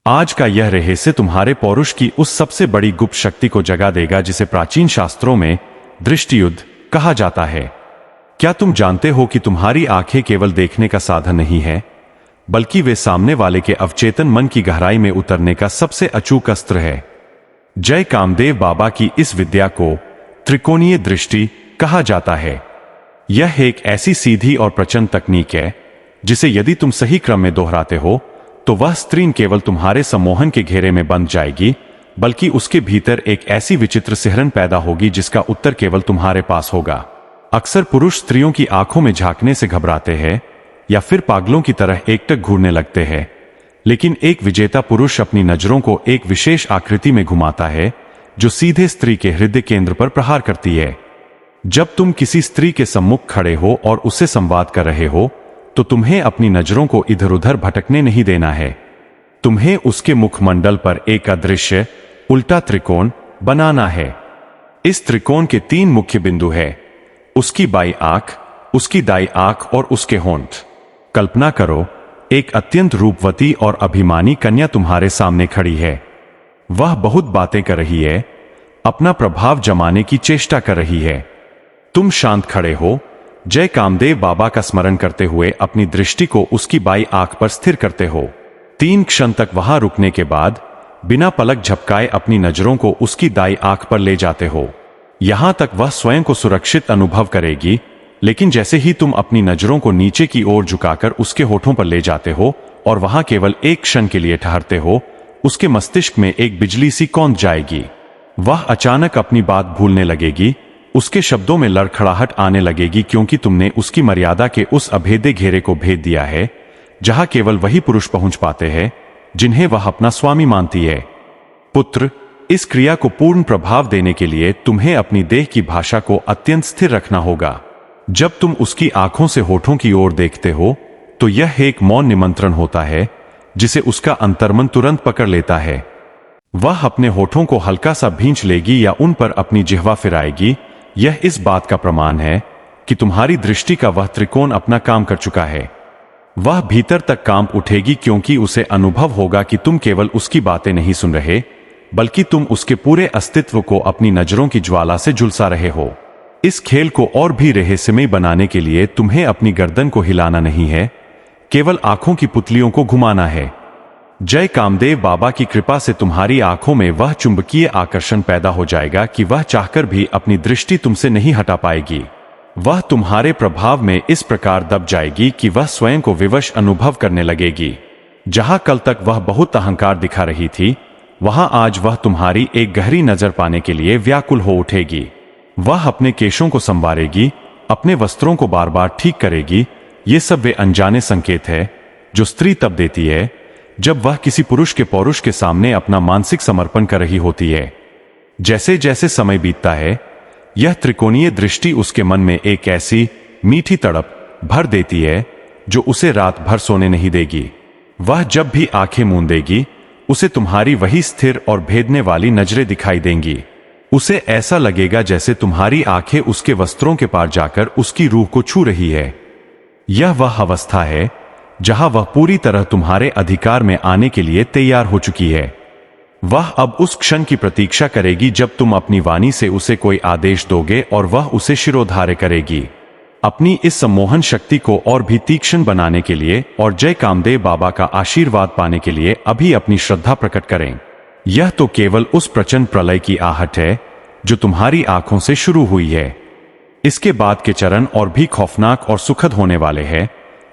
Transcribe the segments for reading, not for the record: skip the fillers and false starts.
आज का यह रहस्य तुम्हारे पौरुष की उस सबसे बड़ी गुप्त शक्ति को जगा देगा जिसे प्राचीन शास्त्रों में दृष्टि युद्ध कहा जाता है। क्या तुम जानते हो कि तुम्हारी आंखें केवल देखने का साधन नहीं है, बल्कि वे सामने वाले के अवचेतन मन की गहराई में उतरने का सबसे अचूक अस्त्र है। जय कामदेव बाबा की इस विद्या को त्रिकोणीय दृष्टि कहा जाता है। यह एक ऐसी सीधी और प्रचंड तकनीक है जिसे यदि तुम सही क्रम में दोहराते हो तो वह स्त्री केवल तुम्हारे सम्मोहन के घेरे में बंध जाएगी, बल्कि उसके भीतर एक ऐसी विचित्र सिहरन पैदा होगी जिसका उत्तर केवल तुम्हारे पास होगा। अक्सर पुरुष स्त्रियों की आंखों में झांकने से घबराते हैं या फिर पागलों की तरह एकटक घूरने लगते हैं, लेकिन एक विजेता पुरुष अपनी नजरों को एक विशेष आकृति में घुमाता है जो सीधे स्त्री के हृदय केंद्र पर प्रहार करती है। जब तुम किसी स्त्री के सम्मुख खड़े हो और उससे संवाद कर रहे हो तो तुम्हें अपनी नजरों को इधर उधर भटकने नहीं देना है। तुम्हें उसके मुखमंडल पर एक अदृश्य उल्टा त्रिकोण बनाना है। इस त्रिकोण के 3 मुख्य बिंदु हैं, उसकी बाई आंख, उसकी दाई आंख और उसके होंठ। कल्पना करो, एक अत्यंत रूपवती और अभिमानी कन्या तुम्हारे सामने खड़ी है। वह बहुत बातें कर रही है, अपना प्रभाव जमाने की चेष्टा कर रही है। तुम शांत खड़े हो, जय कामदेव बाबा का स्मरण करते हुए अपनी दृष्टि को उसकी बाई आंख पर स्थिर करते हो। 3 क्षण तक वहां रुकने के बाद बिना पलक झपकाए अपनी नजरों को उसकी दाई आंख पर ले जाते हो। यहां तक वह स्वयं को सुरक्षित अनुभव करेगी, लेकिन जैसे ही तुम अपनी नजरों को नीचे की ओर झुकाकर उसके होठों पर ले जाते हो और वहां केवल एक क्षण के लिए ठहरते हो, उसके मस्तिष्क में एक बिजली सी कौंध जाएगी। वह अचानक अपनी बात भूलने लगेगी, उसके शब्दों में लड़खड़ाहट आने लगेगी, क्योंकि तुमने उसकी मर्यादा के उस अभेद्य घेरे को भेद दिया है जहां केवल वही पुरुष पहुंच पाते हैं जिन्हें वह अपना स्वामी मानती है। पुत्र, इस क्रिया को पूर्ण प्रभाव देने के लिए तुम्हें अपनी देह की भाषा को अत्यंत स्थिर रखना होगा। जब तुम उसकी आंखों से होठों की ओर देखते हो तो यह एक मौन निमंत्रण होता है जिसे उसका अंतर्मन तुरंत पकड़ लेता है। वह अपने होठों को हल्का सा भींच लेगी या उन पर अपनी जिह्वा फिराएगी। यह इस बात का प्रमाण है कि तुम्हारी दृष्टि का वह त्रिकोण अपना काम कर चुका है। वह भीतर तक कांप उठेगी, क्योंकि उसे अनुभव होगा कि तुम केवल उसकी बातें नहीं सुन रहे, बल्कि तुम उसके पूरे अस्तित्व को अपनी नजरों की ज्वाला से झुलसा रहे हो। इस खेल को और भी रहस्यमय बनाने के लिए तुम्हें अपनी गर्दन को हिलाना नहीं है, केवल आंखों की पुतलियों को घुमाना है। जय कामदेव बाबा की कृपा से तुम्हारी आंखों में वह चुंबकीय आकर्षण पैदा हो जाएगा कि वह चाहकर भी अपनी दृष्टि तुमसे नहीं हटा पाएगी। वह तुम्हारे प्रभाव में इस प्रकार दब जाएगी कि वह स्वयं को विवश अनुभव करने लगेगी। जहां कल तक वह बहुत अहंकार दिखा रही थी, वहां आज वह तुम्हारी एक गहरी नजर पाने के लिए व्याकुल हो उठेगी। वह अपने केशों को संवारेगी, अपने वस्त्रों को बार बार ठीक करेगी। ये सब वे अनजाने संकेत है जो स्त्री तब देती है जब वह किसी पुरुष के पौरुष के सामने अपना मानसिक समर्पण कर रही होती है। जैसे जैसे समय बीतता है, यह त्रिकोणीय दृष्टि उसके मन में एक ऐसी मीठी तड़प भर देती है जो उसे रात भर सोने नहीं देगी। वह जब भी आंखें मूंदेगी, उसे तुम्हारी वही स्थिर और भेदने वाली नजरें दिखाई देंगी। उसे ऐसा लगेगा जैसे तुम्हारी आंखें उसके वस्त्रों के पार जाकर उसकी रूह को छू रही है। यह वह अवस्था है जहां वह पूरी तरह तुम्हारे अधिकार में आने के लिए तैयार हो चुकी है। वह अब उस क्षण की प्रतीक्षा करेगी जब तुम अपनी वाणी से उसे कोई आदेश दोगे और वह उसे शिरोधार्य करेगी। अपनी इस सम्मोहन शक्ति को और भी तीक्ष्ण बनाने के लिए और जय कामदेव बाबा का आशीर्वाद पाने के लिए अभी अपनी श्रद्धा प्रकट करें। यह तो केवल उस प्रचंड प्रलय की आहट है जो तुम्हारी आंखों से शुरू हुई है। इसके बाद के चरण और भी खौफनाक और सुखद होने वाले हैं,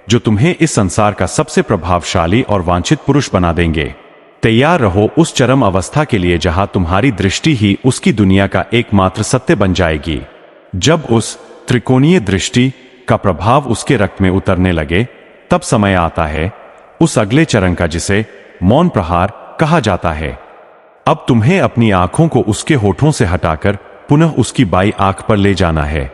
जो तुम्हें इस संसार का सबसे प्रभावशाली और वांछित पुरुष बना देंगे। तैयार रहो उस चरम अवस्था के लिए जहां तुम्हारी दृष्टि ही उसकी दुनिया का एकमात्र सत्य बन जाएगी। जब उस त्रिकोणीय दृष्टि का प्रभाव उसके रक्त में उतरने लगे, तब समय आता है उस अगले चरण का जिसे मौन प्रहार कहा जाता है। अब तुम्हें अपनी आंखों को उसके होठों से हटाकर पुनः उसकी बाई आंख पर ले जाना है,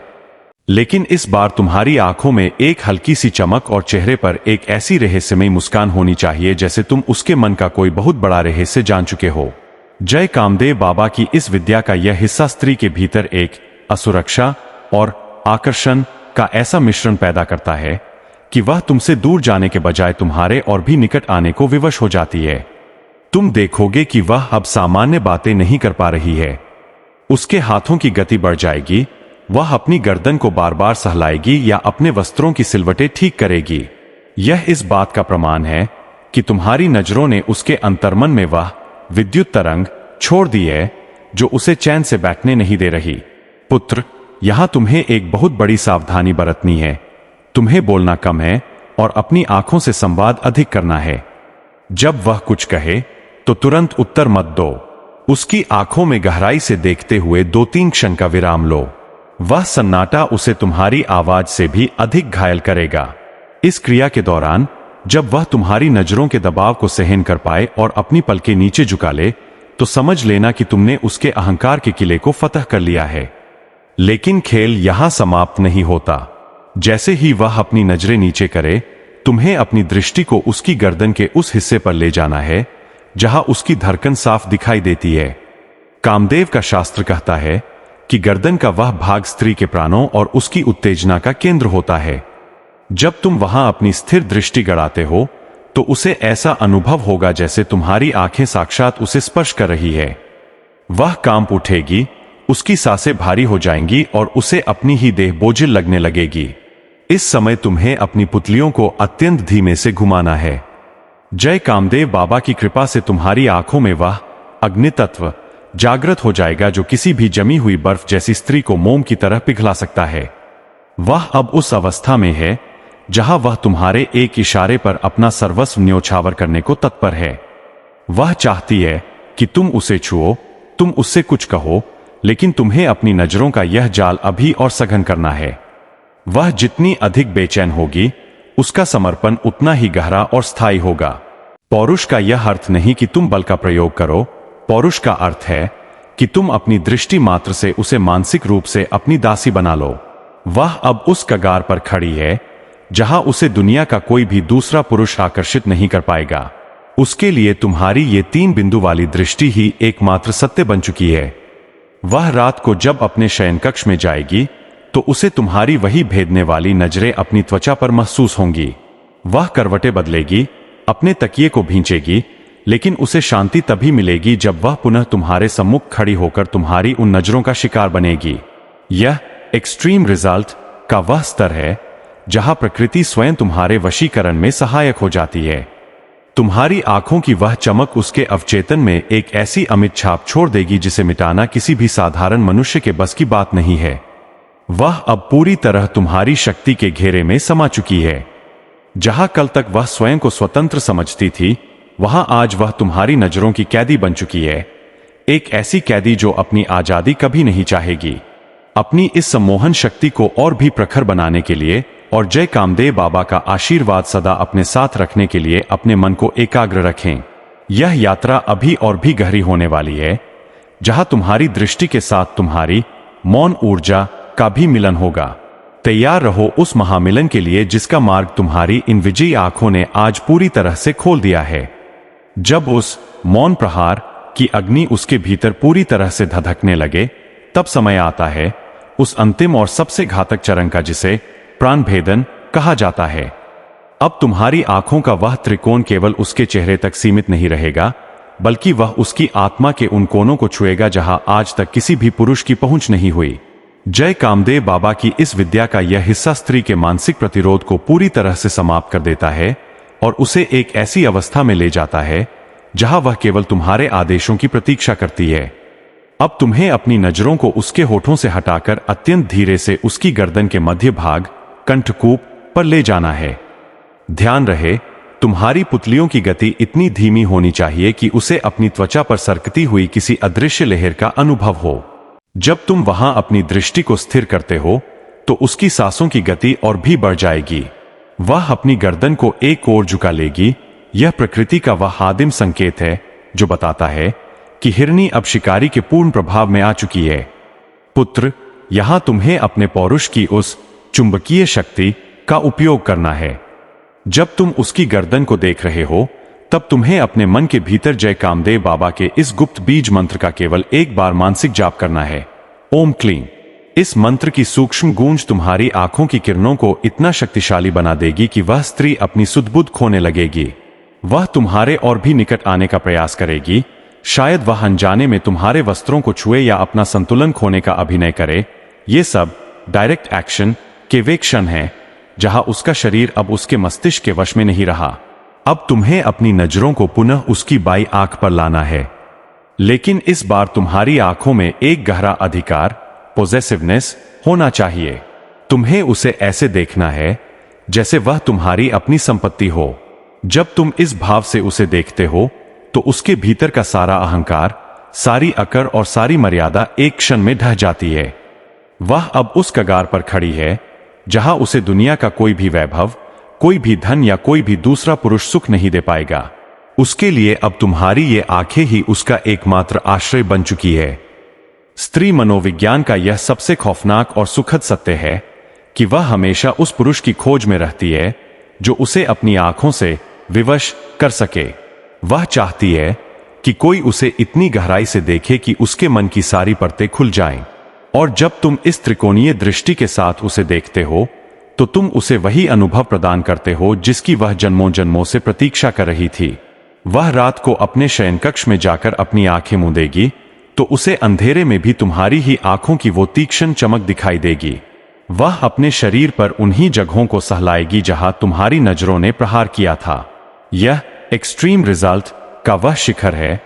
लेकिन इस बार तुम्हारी आंखों में एक हल्की सी चमक और चेहरे पर एक ऐसी रहस्यमयी मुस्कान होनी चाहिए जैसे तुम उसके मन का कोई बहुत बड़ा रहस्य जान चुके हो। जय कामदेव बाबा की इस विद्या का यह हिस्सा स्त्री के भीतर एक असुरक्षा और आकर्षण का ऐसा मिश्रण पैदा करता है कि वह तुमसे दूर जाने के बजाय तुम्हारे और भी निकट आने को विवश हो जाती है। तुम देखोगे कि वह अब सामान्य बातें नहीं कर पा रही है। उसके हाथों की गति बढ़ जाएगी, वह अपनी गर्दन को बार बार सहलाएगी या अपने वस्त्रों की सिलवटें ठीक करेगी। यह इस बात का प्रमाण है कि तुम्हारी नजरों ने उसके अंतर्मन में वह विद्युत तरंग छोड़ दी है जो उसे चैन से बैठने नहीं दे रही। पुत्र, यहां तुम्हें एक बहुत बड़ी सावधानी बरतनी है। तुम्हें बोलना कम है और अपनी आंखों से संवाद अधिक करना है। जब वह कुछ कहे तो तुरंत उत्तर मत दो। उसकी आंखों में गहराई से देखते हुए 2-3 क्षण का विराम लो। वह सन्नाटा उसे तुम्हारी आवाज से भी अधिक घायल करेगा। इस क्रिया के दौरान जब वह तुम्हारी नजरों के दबाव को सहन कर पाए और अपनी पलकें नीचे झुका ले, तो समझ लेना कि तुमने उसके अहंकार के किले को फतह कर लिया है। लेकिन खेल यहां समाप्त नहीं होता। जैसे ही वह अपनी नजरें नीचे करे, तुम्हें अपनी दृष्टि को उसकी गर्दन के उस हिस्से पर ले जाना है जहां उसकी धड़कन साफ दिखाई देती है। कामदेव का शास्त्र कहता है कि गर्दन का वह भाग स्त्री के प्राणों और उसकी उत्तेजना का केंद्र होता है। जब तुम वहां अपनी स्थिर दृष्टि गड़ाते हो तो उसे ऐसा अनुभव होगा जैसे तुम्हारी आंखें साक्षात उसे स्पर्श कर रही है। वह कांप उठेगी, उसकी सांसें भारी हो जाएंगी और उसे अपनी ही देह बोझिल लगने लगेगी। इस समय तुम्हें अपनी पुतलियों को अत्यंत धीमे से घुमाना है। जय कामदेव बाबा की कृपा से तुम्हारी आंखों में वह अग्नि तत्व जागृत हो जाएगा जो किसी भी जमी हुई बर्फ जैसी स्त्री को मोम की तरह पिघला सकता है। वह अब उस अवस्था में है जहां वह तुम्हारे एक इशारे पर अपना सर्वस्व न्योछावर करने को तत्पर है। वह चाहती है कि तुम उसे छुओ, तुम उससे कुछ कहो, लेकिन तुम्हें अपनी नजरों का यह जाल अभी और सघन करना है। वह जितनी अधिक बेचैन होगी, उसका समर्पण उतना ही गहरा और स्थायी होगा। पौरुष का यह अर्थ नहीं कि तुम बल का प्रयोग करो। पौरुष का अर्थ है कि तुम अपनी दृष्टि मात्र से उसे मानसिक रूप से अपनी दासी बना लो। वह अब उस कगार पर खड़ी है जहां उसे दुनिया का कोई भी दूसरा पुरुष आकर्षित नहीं कर पाएगा। उसके लिए तुम्हारी ये 3 बिंदु वाली दृष्टि ही एकमात्र सत्य बन चुकी है। वह रात को जब अपने शयन कक्ष में जाएगी तो उसे तुम्हारी वही भेदने वाली नजरें अपनी त्वचा पर महसूस होंगी। वह करवटें बदलेगी, अपने तकिए को भींचेगी, लेकिन उसे शांति तभी मिलेगी जब वह पुनः तुम्हारे सम्मुख खड़ी होकर तुम्हारी उन नजरों का शिकार बनेगी। यह एक्सट्रीम रिजल्ट का वह स्तर है जहां प्रकृति स्वयं तुम्हारे वशीकरण में सहायक हो जाती है। तुम्हारी आंखों की वह चमक उसके अवचेतन में एक ऐसी अमिट छाप छोड़ देगी जिसे मिटाना किसी भी साधारण मनुष्य के बस की बात नहीं है। वह अब पूरी तरह तुम्हारी शक्ति के घेरे में समा चुकी है। जहां कल तक वह स्वयं को स्वतंत्र समझती थी, वहां आज वह तुम्हारी नजरों की कैदी बन चुकी है। एक ऐसी कैदी जो अपनी आजादी कभी नहीं चाहेगी। अपनी इस सम्मोहन शक्ति को और भी प्रखर बनाने के लिए और जय कामदेव बाबा का आशीर्वाद सदा अपने साथ रखने के लिए अपने मन को एकाग्र रखें। यह यात्रा अभी और भी गहरी होने वाली है, जहां तुम्हारी दृष्टि के साथ तुम्हारी मौन ऊर्जा का भी मिलन होगा। तैयार रहो उस महामिलन के लिए जिसका मार्ग तुम्हारी इन विजयी आंखों ने आज पूरी तरह से खोल दिया है। जब उस मौन प्रहार की अग्नि उसके भीतर पूरी तरह से धधकने लगे, तब समय आता है उस अंतिम और सबसे घातक चरण का जिसे प्राण भेदन कहा जाता है। अब तुम्हारी आंखों का वह त्रिकोण केवल उसके चेहरे तक सीमित नहीं रहेगा, बल्कि वह उसकी आत्मा के उन कोनों को छुएगा जहां आज तक किसी भी पुरुष की पहुंच नहीं हुई। जय कामदेव बाबा की इस विद्या का यह हिस्सा स्त्री के मानसिक प्रतिरोध को पूरी तरह से समाप्त कर देता है और उसे एक ऐसी अवस्था में ले जाता है जहां वह केवल तुम्हारे आदेशों की प्रतीक्षा करती है। अब तुम्हें अपनी नजरों को उसके होठों से हटाकर अत्यंत धीरे से उसकी गर्दन के मध्य भाग कंठकूप पर ले जाना है। ध्यान रहे, तुम्हारी पुतलियों की गति इतनी धीमी होनी चाहिए कि उसे अपनी त्वचा पर सरकती हुई किसी अदृश्य लहर का अनुभव हो। जब तुम वहां अपनी दृष्टि को स्थिर करते हो तो उसकी सांसों की गति और भी बढ़ जाएगी। वह अपनी गर्दन को एक ओर झुका लेगी। यह प्रकृति का वह आदिम संकेत है जो बताता है कि हिरनी अब शिकारी के पूर्ण प्रभाव में आ चुकी है। पुत्र, यहां तुम्हें अपने पौरुष की उस चुंबकीय शक्ति का उपयोग करना है। जब तुम उसकी गर्दन को देख रहे हो, तब तुम्हें अपने मन के भीतर जय कामदेव बाबा के इस गुप्त बीज मंत्र का केवल एक बार मानसिक जाप करना है। ओम क्लीं। इस मंत्र की सूक्ष्म गूंज तुम्हारी आंखों की किरणों को इतना शक्तिशाली बना देगी कि वह स्त्री अपनी सुध-बुध खोने लगेगी। वह तुम्हारे और भी निकट आने का प्रयास करेगी। शायद वह अनजाने में तुम्हारे वस्त्रों को छुए या अपना संतुलन खोने का अभिनय करे। ये सब डायरेक्ट एक्शन के वे क्षण हैं जहां उसका शरीर अब उसके मस्तिष्क के वश में नहीं रहा। अब तुम्हें अपनी नजरों को पुनः उसकी बाई आंख पर लाना है, लेकिन इस बार तुम्हारी आंखों में एक गहरा अधिकार, पोजेसिवनेस होना चाहिए। तुम्हें उसे ऐसे देखना है जैसे वह तुम्हारी अपनी संपत्ति हो। जब तुम इस भाव से उसे देखते हो तो उसके भीतर का सारा अहंकार, सारी अकड़ और सारी मर्यादा एक क्षण में ढह जाती है। वह अब उस कगार पर खड़ी है जहां उसे दुनिया का कोई भी वैभव, कोई भी धन या कोई भी दूसरा पुरुष सुख नहीं दे पाएगा। उसके लिए अब तुम्हारी ये आंखें ही उसका एकमात्र आश्रय बन चुकी है। स्त्री मनोविज्ञान का यह सबसे खौफनाक और सुखद सत्य है कि वह हमेशा उस पुरुष की खोज में रहती है जो उसे अपनी आंखों से विवश कर सके। वह चाहती है कि कोई उसे इतनी गहराई से देखे कि उसके मन की सारी परतें खुल जाएं। और जब तुम इस त्रिकोणीय दृष्टि के साथ उसे देखते हो तो तुम उसे वही अनुभव प्रदान करते हो जिसकी वह जन्मों जन्मों से प्रतीक्षा कर रही थी। वह रात को अपने शयन कक्ष में जाकर अपनी आंखें मूंदेगी तो उसे अंधेरे में भी तुम्हारी ही आंखों की वो तीक्ष्ण चमक दिखाई देगी। वह अपने शरीर पर उन्हीं जगहों को सहलाएगी जहां तुम्हारी नजरों ने प्रहार किया था। यह एक्सट्रीम रिजल्ट का वह शिखर है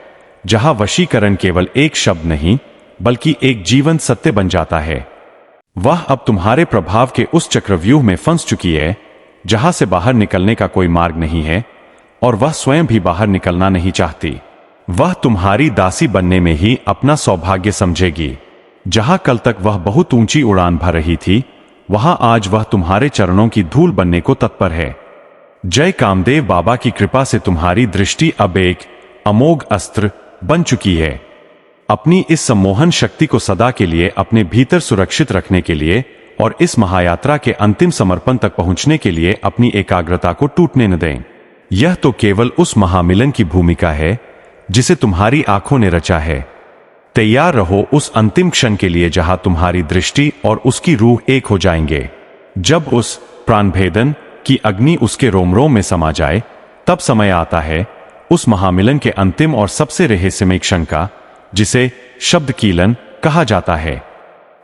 जहां वशीकरण केवल एक शब्द नहीं बल्कि एक जीवंत सत्य बन जाता है। वह अब तुम्हारे प्रभाव के उस चक्रव्यूह में फंस चुकी है जहां से बाहर निकलने का कोई मार्ग नहीं है, और वह स्वयं भी बाहर निकलना नहीं चाहती। वह तुम्हारी दासी बनने में ही अपना सौभाग्य समझेगी। जहां कल तक वह बहुत ऊंची उड़ान भर रही थी, वहां आज वह तुम्हारे चरणों की धूल बनने को तत्पर है। जय कामदेव बाबा की कृपा से तुम्हारी दृष्टि अब एक अमोघ अस्त्र बन चुकी है। अपनी इस सम्मोहन शक्ति को सदा के लिए अपने भीतर सुरक्षित रखने के लिए और इस महायात्रा के अंतिम समर्पण तक पहुंचने के लिए अपनी एकाग्रता को टूटने न दें। यह तो केवल उस महामिलन की भूमिका है जिसे तुम्हारी आंखों ने रचा है। तैयार रहो उस अंतिम क्षण के लिए जहां तुम्हारी दृष्टि और उसकी रूह एक हो जाएंगे। जब उस प्राणभेदन की अग्नि उसके रोम रोम में समा जाए, तब समय आता है उस महामिलन के अंतिम और सबसे रहस्यमय क्षण का, जिसे शब्द कीलन कहा जाता है।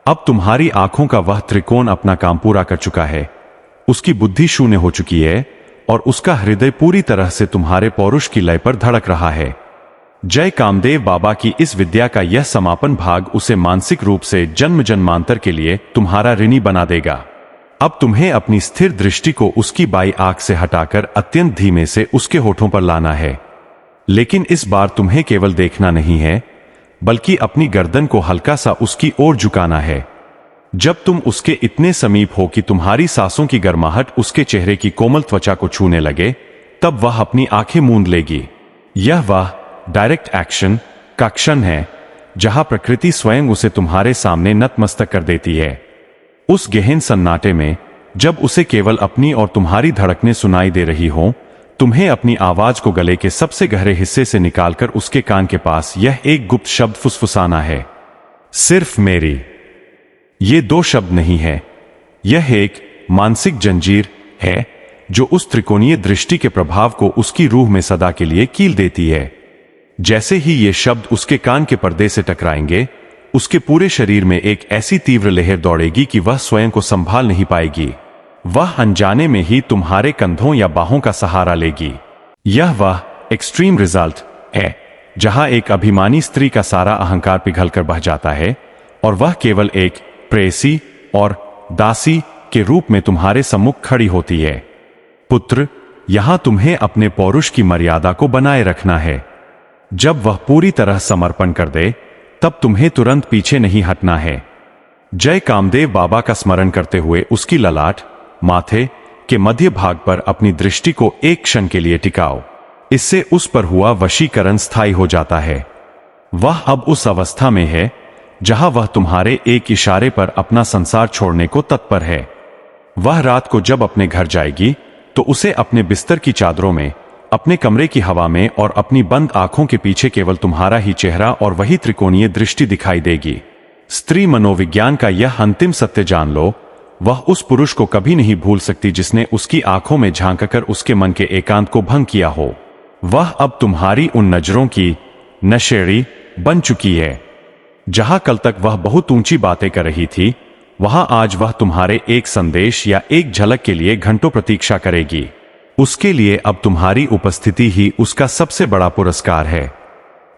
अब तुम्हारी आंखों का वह त्रिकोण अपना काम पूरा कर चुका है। उसकी बुद्धि शून्य हो चुकी है और उसका हृदय पूरी तरह से तुम्हारे पौरुष की लय पर धड़क रहा है। जय कामदेव बाबा की इस विद्या का यह समापन भाग उसे मानसिक रूप से जन्म जन्मांतर के लिए तुम्हारा ऋणी बना देगा। अब तुम्हें अपनी स्थिर दृष्टि को उसकी बाई आंख से हटाकर अत्यंत धीमे से उसके होठों पर लाना है। लेकिन इस बार तुम्हें केवल देखना नहीं है, बल्कि अपनी गर्दन को हल्का सा उसकी ओर झुकाना है। जब तुम उसके इतने समीप हो कि तुम्हारी सांसों की गर्माहट उसके चेहरे की कोमल त्वचा को छूने लगे, तब वह अपनी आंखें मूंद लेगी। यह वह डायरेक्ट एक्शन का क्षण है जहां प्रकृति स्वयं उसे तुम्हारे सामने नतमस्तक कर देती है। उस गहन सन्नाटे में, जब उसे केवल अपनी और तुम्हारी धड़कनें सुनाई दे रही हों, तुम्हें अपनी आवाज को गले के सबसे गहरे हिस्से से निकालकर उसके कान के पास यह एक गुप्त शब्द फुसफुसाना है, सिर्फ मेरी। ये दो शब्द नहीं है, यह एक मानसिक जंजीर है जो उस त्रिकोणीय दृष्टि के प्रभाव को उसकी रूह में सदा के लिए कील देती है। जैसे ही ये शब्द उसके कान के पर्दे से टकराएंगे, उसके पूरे शरीर में एक ऐसी तीव्र लहर दौड़ेगी कि वह स्वयं को संभाल नहीं पाएगी। वह अनजाने में ही तुम्हारे कंधों या बाहों का सहारा लेगी। यह वह एक्सट्रीम रिजल्ट है जहां एक अभिमानी स्त्री का सारा अहंकार पिघलकर बह जाता है और वह केवल एक प्रेयसी और दासी के रूप में तुम्हारे सम्मुख खड़ी होती है। पुत्र, यहां तुम्हें अपने पौरुष की मर्यादा को बनाए रखना है। जब वह पूरी तरह समर्पण कर दे, तब तुम्हें तुरंत पीछे नहीं हटना है। जय कामदेव बाबा का स्मरण करते हुए उसकी ललाट, माथे के मध्य भाग पर अपनी दृष्टि को एक क्षण के लिए टिकाओ। इससे उस पर हुआ वशीकरण स्थायी हो जाता है। वह अब उस अवस्था में है जहां वह तुम्हारे एक इशारे पर अपना संसार छोड़ने को तत्पर है। वह रात को जब अपने घर जाएगी तो उसे अपने बिस्तर की चादरों में, अपने कमरे की हवा में और अपनी बंद आंखों के पीछे केवल तुम्हारा ही चेहरा और वही त्रिकोणीय दृष्टि दिखाई देगी। स्त्री मनोविज्ञान का यह अंतिम सत्य जान लो, वह उस पुरुष को कभी नहीं भूल सकती जिसने उसकी आंखों में झांककर उसके मन के एकांत को भंग किया हो। वह अब तुम्हारी उन नजरों की नशेड़ी बन चुकी है। जहां कल तक वह बहुत ऊंची बातें कर रही थी, वहां आज वह तुम्हारे एक संदेश या एक झलक के लिए घंटों प्रतीक्षा करेगी। उसके लिए अब तुम्हारी उपस्थिति ही उसका सबसे बड़ा पुरस्कार है।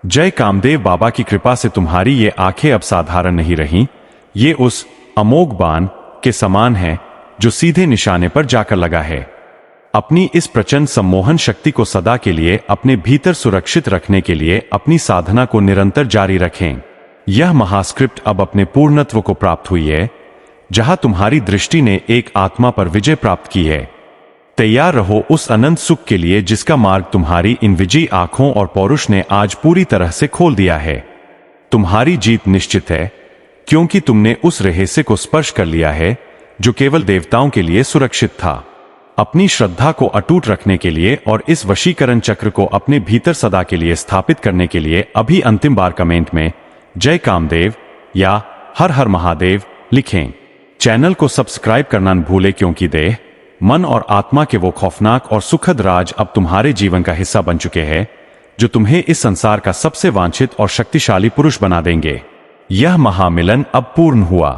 जय कामदेव बाबा की कृपा से तुम्हारी ये आंखें अब साधारण नहीं रहीं, ये उस अमोघ बाण के समान है जो सीधे निशाने पर जाकर लगा है। अपनी इस प्रचंड सम्मोहन शक्ति को सदा के लिए अपने भीतर सुरक्षित रखने के लिए अपनी साधना को निरंतर जारी रखें। यह महास्क्रिप्ट अब अपने पूर्णत्व को प्राप्त हुई है, जहां तुम्हारी दृष्टि ने एक आत्मा पर विजय प्राप्त की है। तैयार रहो उस अनंत सुख के लिए जिसका मार्ग तुम्हारी इन विजयी आंखों और पौरुष ने आज पूरी तरह से खोल दिया है। तुम्हारी जीत निश्चित है, क्योंकि तुमने उस रहस्य को स्पर्श कर लिया है जो केवल देवताओं के लिए सुरक्षित था। अपनी श्रद्धा को अटूट रखने के लिए और इस वशीकरण चक्र को अपने भीतर सदा के लिए स्थापित करने के लिए अभी अंतिम बार कमेंट में जय कामदेव या हर हर महादेव लिखें। चैनल को सब्सक्राइब करना न भूले, क्योंकि देह, मन और आत्मा के वो खौफनाक और सुखद राज अब तुम्हारे जीवन का हिस्सा बन चुके हैं जो तुम्हें इस संसार का सबसे वांछित और शक्तिशाली पुरुष बना देंगे। यह महामिलन अब पूर्ण हुआ।